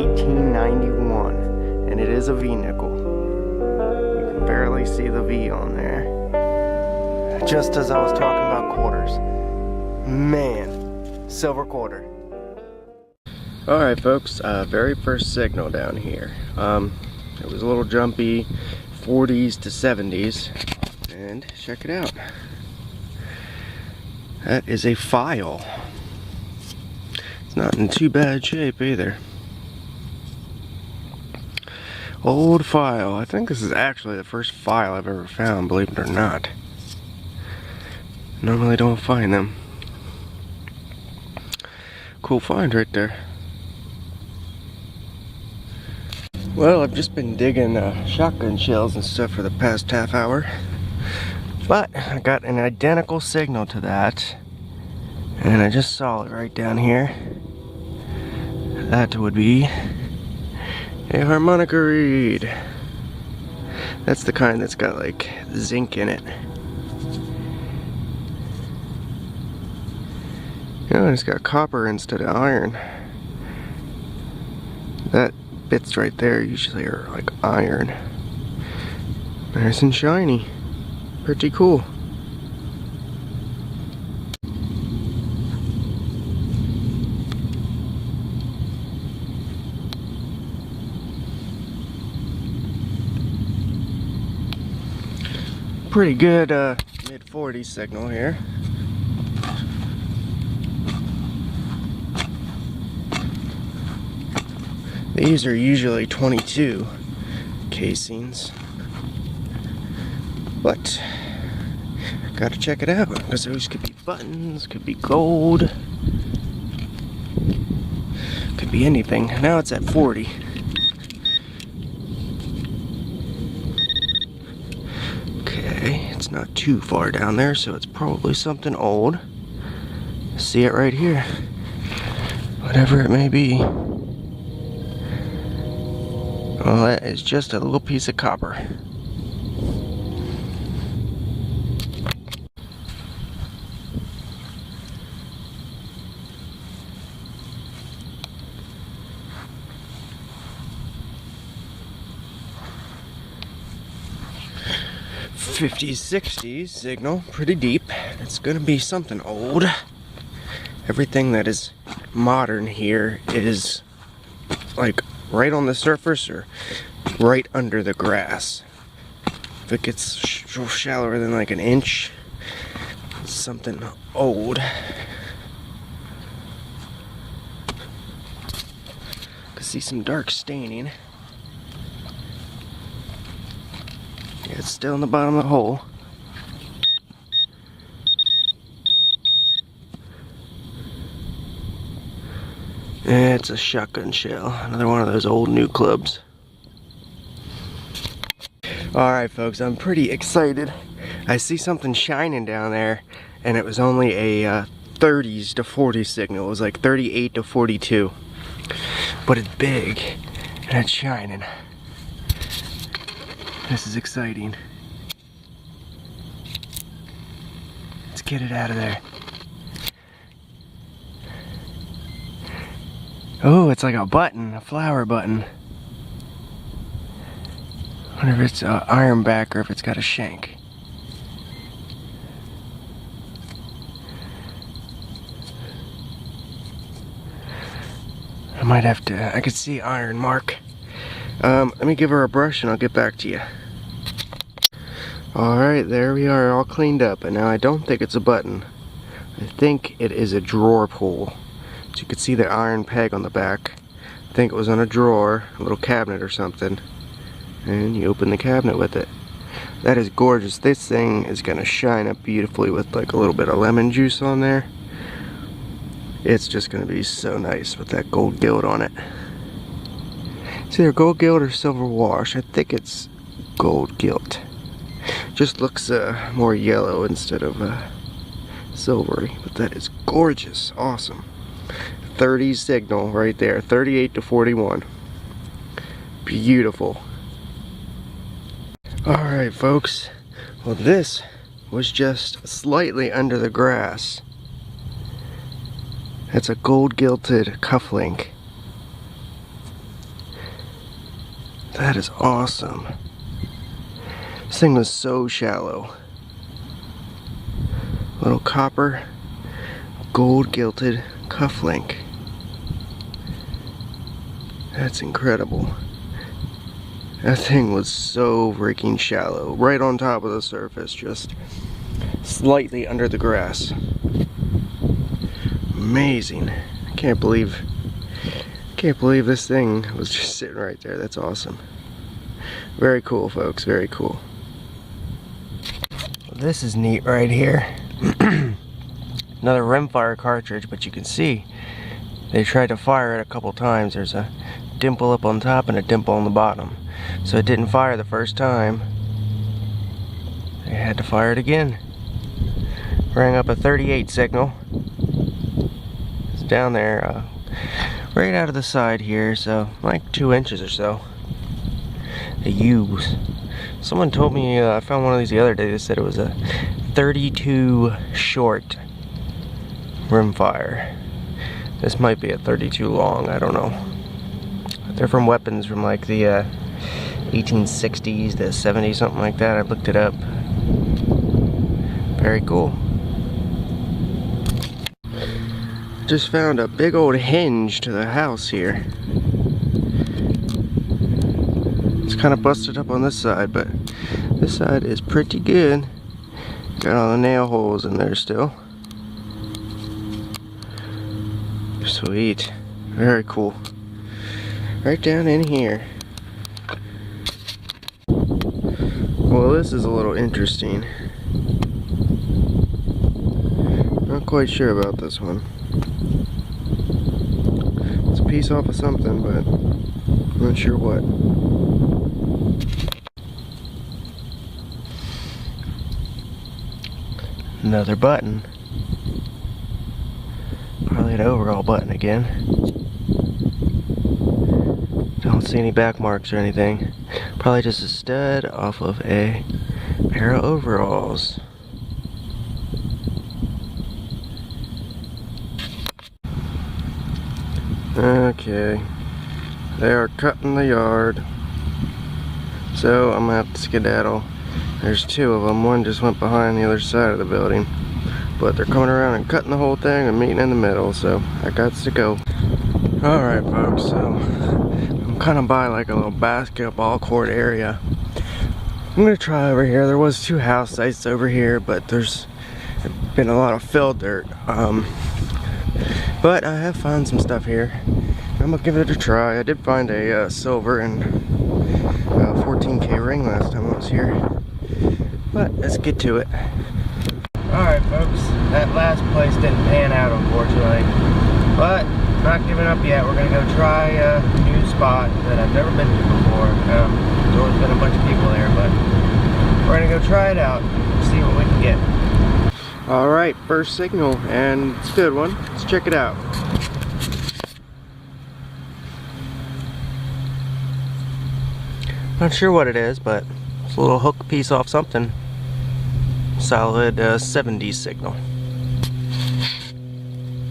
1891, and it is a V nickel. You can barely see the V on there. Just as I was talking about quarters. Man, silver quarter. Alright folks, very first signal down here. It was a little jumpy, 40s to 70s, and check it out. That is a file. It's not in too bad shape either. Old file. I think this is actually the first file I've ever found, believe it or not. Normally don't find them. Cool find right there. Well, I've just been digging shotgun shells and stuff for the past half hour. But I got an identical signal to that. And I just saw it right down here. That would be a harmonica reed. That's the kind that's got like zinc in it. Oh, it's got copper instead of iron. That bits right there usually are like iron. Nice and shiny. Pretty cool. Pretty good mid-40s signal here. These are usually 22 casings, but gotta check it out because those could be buttons, could be gold, could be anything. Now it's at 40. Okay, it's not too far down there, so it's probably something old. See it right here, whatever it may be. Well, that is just a little piece of copper. '50s, '60s signal, pretty deep. It's gonna be something old. Everything that is modern here is like right on the surface or right under the grass. If it gets shallower than like an inch, it's something old. Can see some dark staining. Yeah, it's still in the bottom of the hole. It's a shotgun shell, another one of those old new clubs. Alright folks, I'm pretty excited. I see something shining down there, and it was only a 30s to 40 signal. It was like 38 to 42. But it's big, and it's shining. This is exciting. Let's get it out of there. Oh, it's like a button, a flower button. I wonder if it's an iron back or if it's got a shank. I might have to, I could see iron mark. Let me give her a brush and I'll get back to you. Alright, there we are, all cleaned up. And now I don't think it's a button. I think it is a drawer pull. So you could see the iron peg on the back. I think it was on a drawer, a little cabinet or something. And you open the cabinet with it. That is gorgeous. This thing is going to shine up beautifully with like a little bit of lemon juice on there. It's just going to be so nice with that gold gilt on it. It's either gold gilt or silver wash. I think it's gold gilt. Just looks more yellow instead of silvery. But that is gorgeous. Awesome. 30 signal right there, 38 to 41. Beautiful. Alright folks, well this was just slightly under the grass. That's a gold gilded cufflink. That is awesome. This thing was so shallow. Little copper, gold gilded cufflink. That's incredible. That thing was so freaking shallow. Right on top of the surface, just slightly under the grass. Amazing. I can't believe this thing was just sitting right there. That's awesome. Very cool, folks, very cool. This is neat right here. Another rimfire cartridge, but you can see they tried to fire it a couple times. There's a dimple up on top and a dimple on the bottom. So it didn't fire the first time. They had to fire it again. Rang up a 38 signal. It's down there, right out of the side here, so like 2 inches or so. A U. Someone told me, I found one of these the other day, they said it was a 32 short rimfire. This might be a 32 long, I don't know. They're from weapons from like the 1860s to 70s, something like that. I looked it up. Very cool. Just found a big old hinge to the house here. It's kind of busted up on this side, but this side is pretty good. Got all the nail holes in there still. Sweet. Very cool. Right down in here. Well, this is a little interesting. Not quite sure about this one. It's a piece off of something, but I'm not sure what. Another button. Probably an overall button again. Don't see any back marks or anything. Probably just a stud off of a pair of overalls. Okay. They are cutting the yard. So I'm gonna have to skedaddle. There's 2 of them. One just went behind the other side of the building. But they're coming around and cutting the whole thing and meeting in the middle, so I got to go. Alright folks, so I'm kind of by like a little basketball court area. I'm gonna try over here. There was 2 house sites over here, but there's been a lot of fill dirt. But I have found some stuff here. I'm gonna give it a try. I did find a silver and 14K ring last time I was here. But let's get to it. Alright folks, that last place didn't pan out unfortunately. But not giving up yet. We're gonna go try a new spot that I've never been to before. There's always been a bunch of people there, but we're gonna go try it out, see what we can get. Alright, first signal, and it's a good one. Let's check it out. Not sure what it is, but it's a little hook piece off something. Solid 70s signal.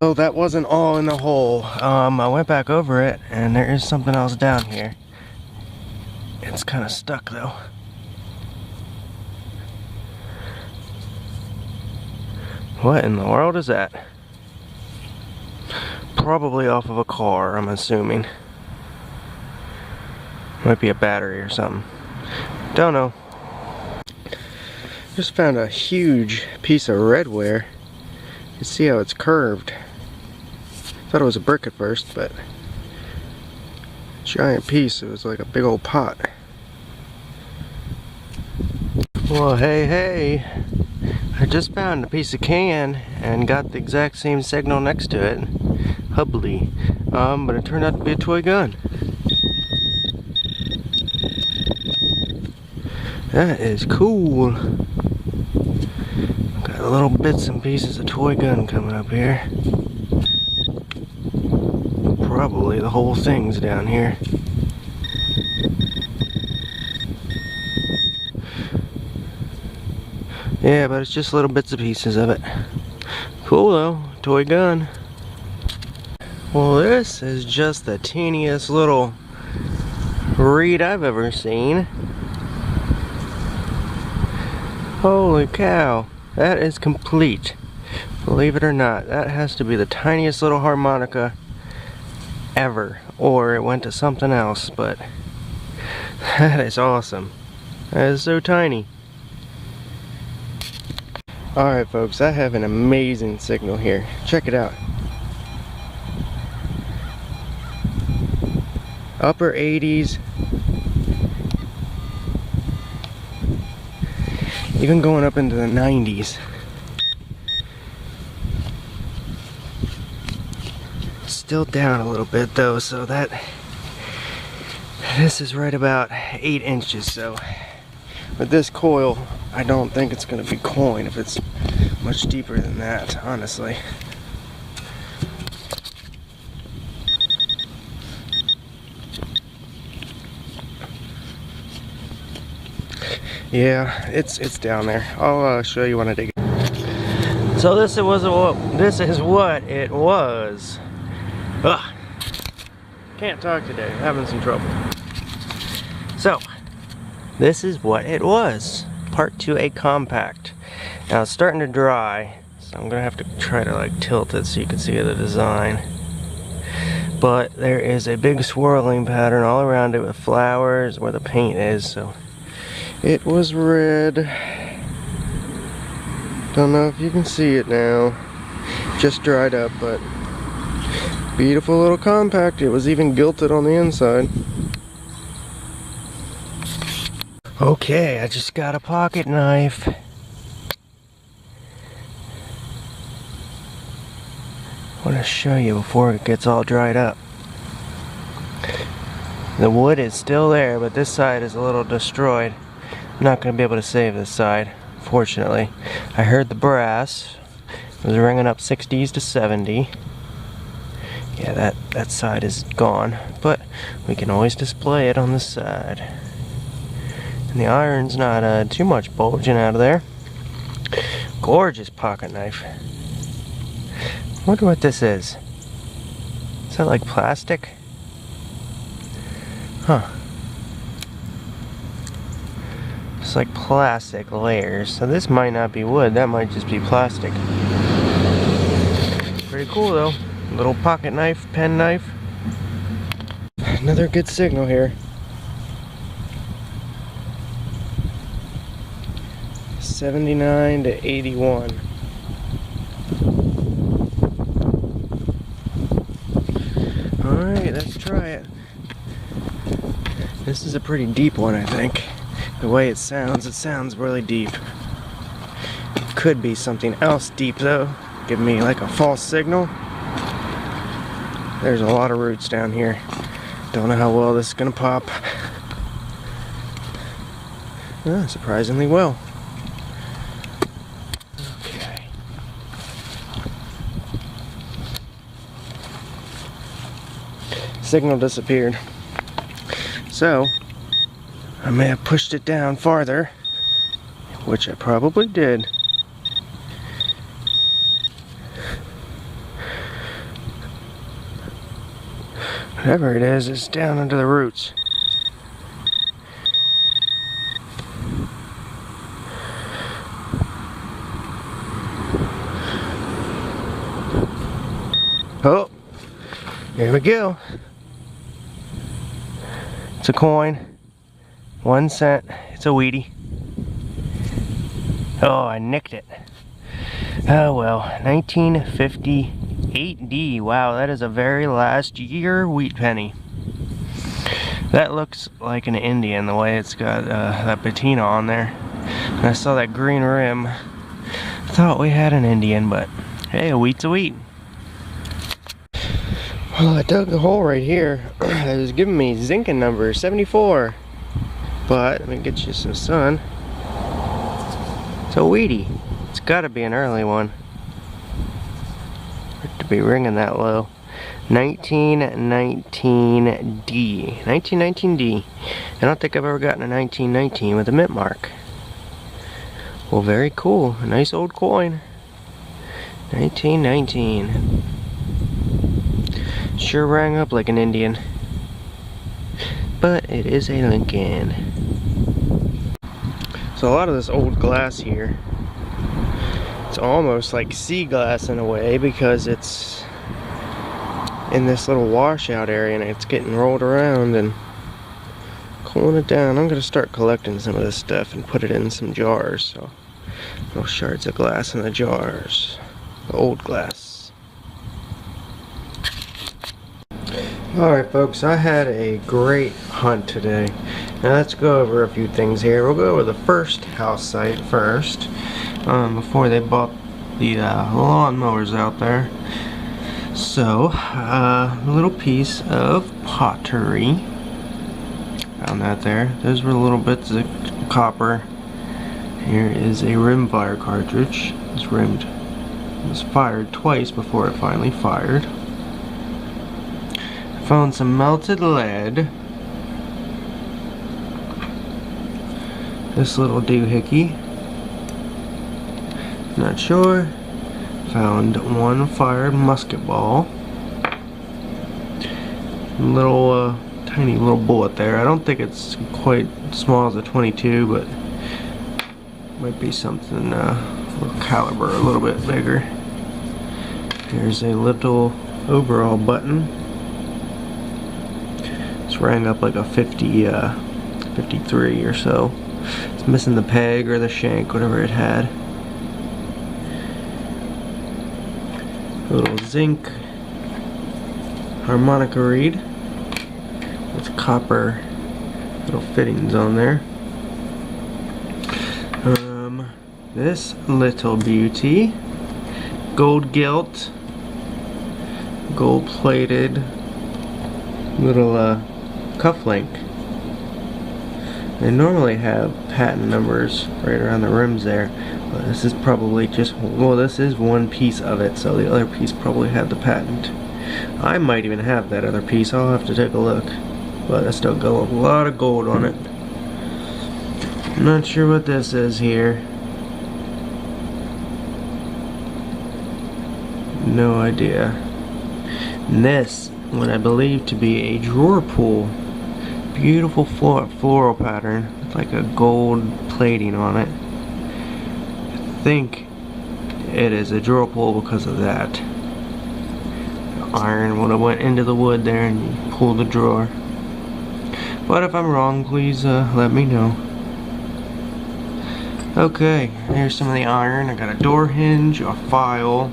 So that wasn't all in the hole. I went back over it and there is something else down here. It's kind of stuck though. What in the world is that? Probably off of a car, I'm assuming. Might be a battery or something. Don't know. Just found a huge piece of redware. You can see how it's curved. Thought it was a brick at first, but giant piece. It was like a big old pot. Well, hey, I just found a piece of can and got the exact same signal next to it. Hubbly. But it turned out to be a toy gun. That is cool. Got little bits and pieces of toy gun coming up here. Probably the whole thing's down here. Yeah, but it's just little bits and pieces of it. Cool though, toy gun. Well, this is just the teeniest little reed I've ever seen. Holy cow, that is complete. Believe it or not, that has to be the tiniest little harmonica ever, or it went to something else, but that is awesome. That is so tiny. Alright folks, I have an amazing signal here. Check it out. Upper 80s. Even going up into the 90s. Still down a little bit though, so that this is right about 8 inches. So with this coil, I don't think it's going to be coin if it's much deeper than that, honestly. Yeah, it's down there. I'll show you when I dig it. So this is what it was. Ugh. Can't talk today. I'm having some trouble. So this is what it was. Part 2A compact. Now it's starting to dry, so I'm gonna have to try to like tilt it so you can see the design. But there is a big swirling pattern all around it with flowers where the paint is. So it was red. Don't know if you can see it now. Just dried up, but beautiful little compact. It was even gilded on the inside. Okay, I just got a pocket knife. I want to show you before it gets all dried up. The wood is still there, but this side is a little destroyed. I'm not going to be able to save this side, fortunately. I heard the brass. It was ringing up 60s to 70. Yeah, that side is gone, but we can always display it on this side. And the iron's not too much bulging out of there. Gorgeous pocket knife. Wonder what this is. Is that like plastic? Huh. It's like plastic layers. So this might not be wood, that might just be plastic. Pretty cool though. Little pocket knife, pen knife. Another good signal here. 79 to 81. Alright, let's try it. This is a pretty deep one, I think. The way it sounds really deep. Could be something else deep though. Give me like a false signal. There's a lot of roots down here. Don't know how well this is gonna pop. Surprisingly well. Okay. Signal disappeared. So, I may have pushed it down farther, which I probably did. Whatever it is, it's down under the roots. Oh, here we go. It's a coin. 1 cent. It's a Wheatie. Oh, I nicked it. Oh well, 1958D. Wow, that is a very last year wheat penny. That looks like an Indian, the way it's got that patina on there. And I saw that green rim. I thought we had an Indian, but hey, a wheat's a wheat. Well, I dug the hole right here. It was giving me zinking number 74. But let me get you some sun. It's a Wheatie. It's gotta be an early one. For it to be ringing that low. 1919D. 1919D. I don't think I've ever gotten a 1919 with a mint mark. Well, very cool. A nice old coin. 1919. Sure rang up like an Indian. but it is a Lincoln. So a lot of this old glass here, it's almost like sea glass in a way because it's in this little washout area and it's getting rolled around and cooling it down. I'm gonna start collecting some of this stuff and put it in some jars. So little shards of glass in the jars, the old glass. Alright folks, I had a great hunt today. Now let's go over a few things here. We'll go over the first house site first, before they bought the lawn mowers out there. So, a little piece of pottery. Found that there. Those were little bits of copper. Here is a rim fire cartridge. It's rimmed. It was fired twice before it finally fired. I found some melted lead. This little doohickey. Not sure. Found one fired musket ball. Little tiny little bullet there. I don't think it's quite as small as a 22, but might be something little caliber, a little bit bigger. Here's a little overall button. It's rang up like a 53 or so. It's missing the peg or the shank, whatever it had. A little zinc harmonica reed with copper little fittings on there. This little beauty, gold gilt, gold plated little cufflink. They normally have patent numbers right around the rims there, but this is probably just, well, this is one piece of it, so the other piece probably had the patent. I might even have that other piece. I'll have to take a look, but I still got a lot of gold on it. I'm not sure what this is here. No idea. And this, what I believe to be a drawer pull. Beautiful floral pattern with like a gold plating on it. I think it is a drawer pull because of that. The iron would have went into the wood there and you pull the drawer. But if I'm wrong, please let me know. Okay, here's some of the iron. I got a door hinge, a file,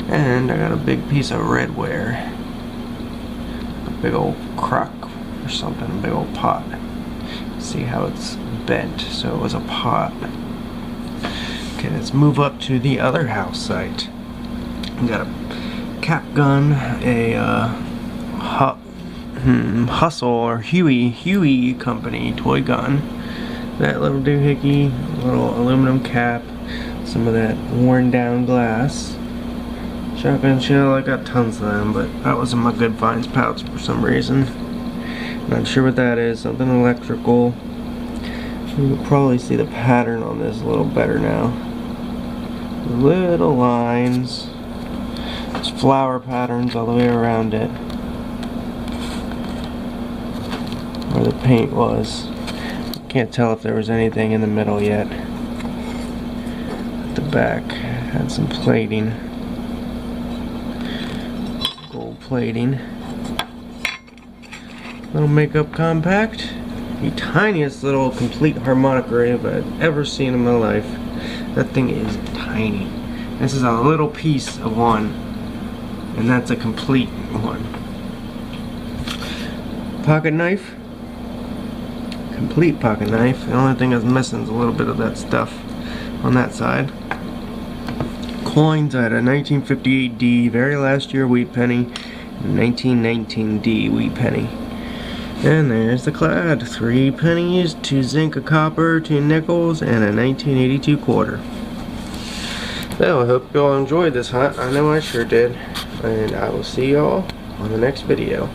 and I got a big piece of redware. A big old crock or something, a big old pot. See how it's bent, so it was a pot. Okay, let's move up to the other house site. We got a cap gun, a Hustle or Huey company toy gun. That little doohickey, little aluminum cap, some of that worn down glass. Shotgun shell, I got tons of them, but that was in my good finds pouch for some reason. Not sure what that is, something electrical. You can probably see the pattern on this a little better now. Little lines. There's flower patterns all the way around it. Where the paint was. Can't tell if there was anything in the middle yet. At the back had some plating. Gold plating. Little makeup compact. The tiniest little complete harmonica reed I've ever seen in my life. That thing is tiny. This is a little piece of one, and that's a complete one. Pocket knife. Complete pocket knife. The only thing that's missing is a little bit of that stuff on that side. Coins. I had a 1958D, very last year wheat penny, and 1919D wheat penny. And there's the clad. 3 pennies, 2 zinc, a copper, 2 nickels, and a 1982 quarter. So I hope you all enjoyed this hunt. I know I sure did. And I will see y'all on the next video.